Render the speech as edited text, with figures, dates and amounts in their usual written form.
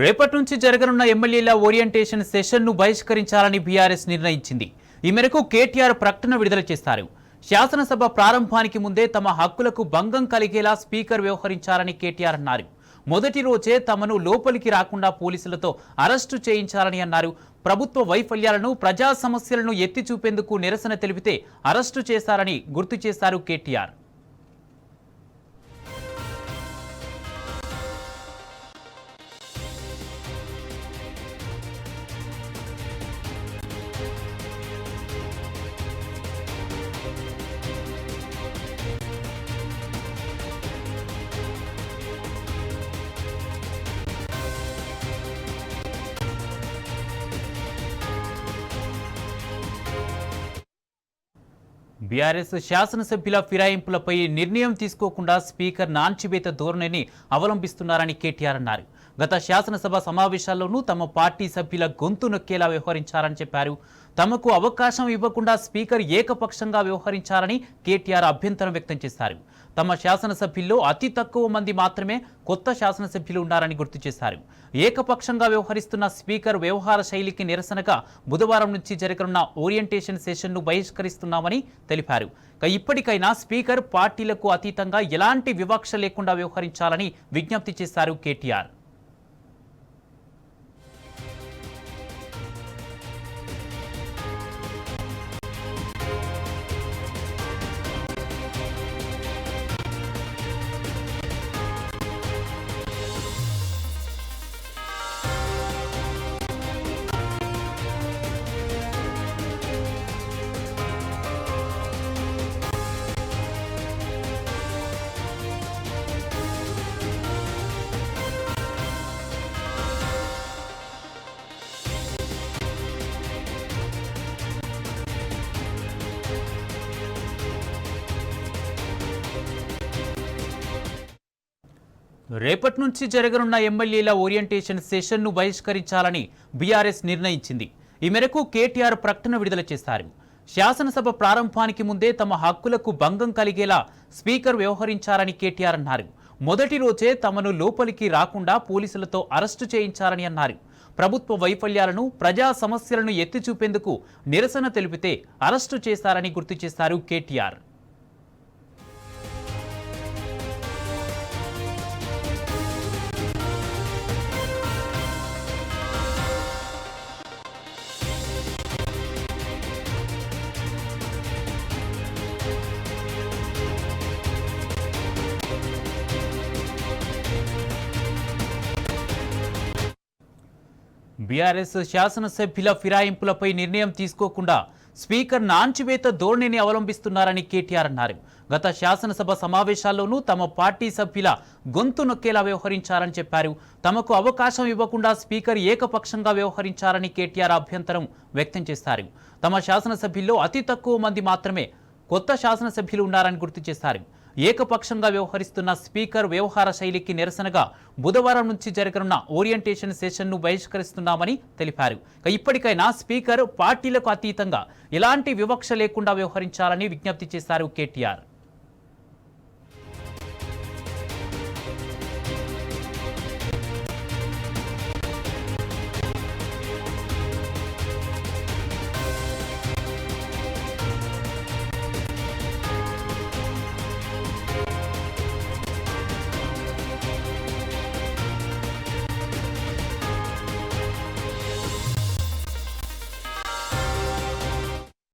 రేపటి నుంచి జరగనున్న ఎమ్మెల్యేల ఓరియంటేషన్ సెషన్ను బహిష్కరించాలని బీఆర్ఎస్ నిర్ణయించింది. ఈ మేరకు కేటీఆర్ ప్రకటన విడుదల చేశారు. శాసనసభ ప్రారంభానికి ముందే తమ హక్కులకు భంగం కలిగేలా స్పీకర్ వ్యవహరించాలని కేటీఆర్ అన్నారు. మొదటి రోజే తమను లోపలికి రాకుండా పోలీసులతో అరెస్టు చేయించాలని అన్నారు. ప్రభుత్వ వైఫల్యాలను, ప్రజా సమస్యలను ఎత్తి చూపేందుకు నిరసన తెలిపితే అరెస్టు చేశారని గుర్తు చేశారు కేటీఆర్. బీఆర్ఎస్ శాసనసభ్యుల ఫిరాయింపులపై నిర్ణయం తీసుకోకుండా స్పీకర్ నాన్చివేత ధోరణిని అవలంబిస్తున్నారని కేటీఆర్ అన్నారు. గత శాసనసభ సమావేశాల్లోనూ తమ పార్టీ సభ్యుల గొంతు నొక్కేలా వ్యవహరించారని చెప్పారు. తమకు అవకాశం ఇవ్వకుండా స్పీకర్ ఏకపక్షంగా వ్యవహరించారని కేటీఆర్ అభ్యంతరం వ్యక్తం చేశారు. తమ శాసనసభ్యుల్లో అతి తక్కువ మంది మాత్రమే కొత్త శాసనసభ్యులు ఉన్నారని గుర్తు చేశారు. ఏకపక్షంగా వ్యవహరిస్తున్న స్పీకర్ వ్యవహార శైలికి నిరసనగా బుధవారం నుంచి జరగనున్న ఓరియంటేషన్ సెషన్ను బహిష్కరిస్తున్నామని తెలిపారు. ఇప్పటికైనా స్పీకర్ పార్టీలకు అతీతంగా ఎలాంటి వివక్ష లేకుండా వ్యవహరించాలని విజ్ఞప్తి చేశారు కేటీఆర్. రేపటి నుంచి జరగనున్న ఎమ్మెల్యేల ఓరియంటేషన్ సెషన్ను బహిష్కరించాలని బీఆర్ఎస్ నిర్ణయించింది. ఈ మేరకు కేటీఆర్ ప్రకటన విడుదల చేశారు. శాసనసభ ప్రారంభానికి ముందే తమ హక్కులకు భంగం కలిగేలా స్పీకర్ వ్యవహరించారని కేటీఆర్ అన్నారు. మొదటి రోజే తమను లోపలికి రాకుండా పోలీసులతో అరెస్టు చేయించారని అన్నారు. ప్రభుత్వ వైఫల్యాలను, ప్రజా సమస్యలను ఎత్తి చూపేందుకు నిరసన తెలిపితే అరెస్టు చేశారని గుర్తు చేశారు కేటీఆర్. బీఆర్ఎస్ శాసనసభ్యుల ఫిరాయింపులపై నిర్ణయం తీసుకోకుండా స్పీకర్ నాన్చివేత ధోరణిని అవలంబిస్తున్నారని కేటీఆర్ అన్నారు. గత శాసనసభ సమావేశాల్లోనూ తమ పార్టీ సభ్యుల గొంతు నొక్కేలా వ్యవహరించారని చెప్పారు. తమకు అవకాశం ఇవ్వకుండా స్పీకర్ ఏకపక్షంగా వ్యవహరించారని కేటీఆర్ అభ్యంతరం వ్యక్తం చేశారు. తమ శాసనసభ్యుల్లో అతి తక్కువ మంది మాత్రమే కొత్త శాసనసభ్యులు ఉన్నారని గుర్తు చేశారు. ఏకపక్షంగా వ్యవహరిస్తున్న స్పీకర్ వ్యవహార శైలికి నిరసనగా బుధవారం నుంచి జరగనున్న ఓరియంటేషన్ సెషన్ను బహిష్కరిస్తున్నామని తెలిపారు. ఇప్పటికైనా స్పీకర్ పార్టీలకు అతీతంగా ఎలాంటి వివక్ష లేకుండా వ్యవహరించాలని విజ్ఞప్తి చేశారు కేటీఆర్.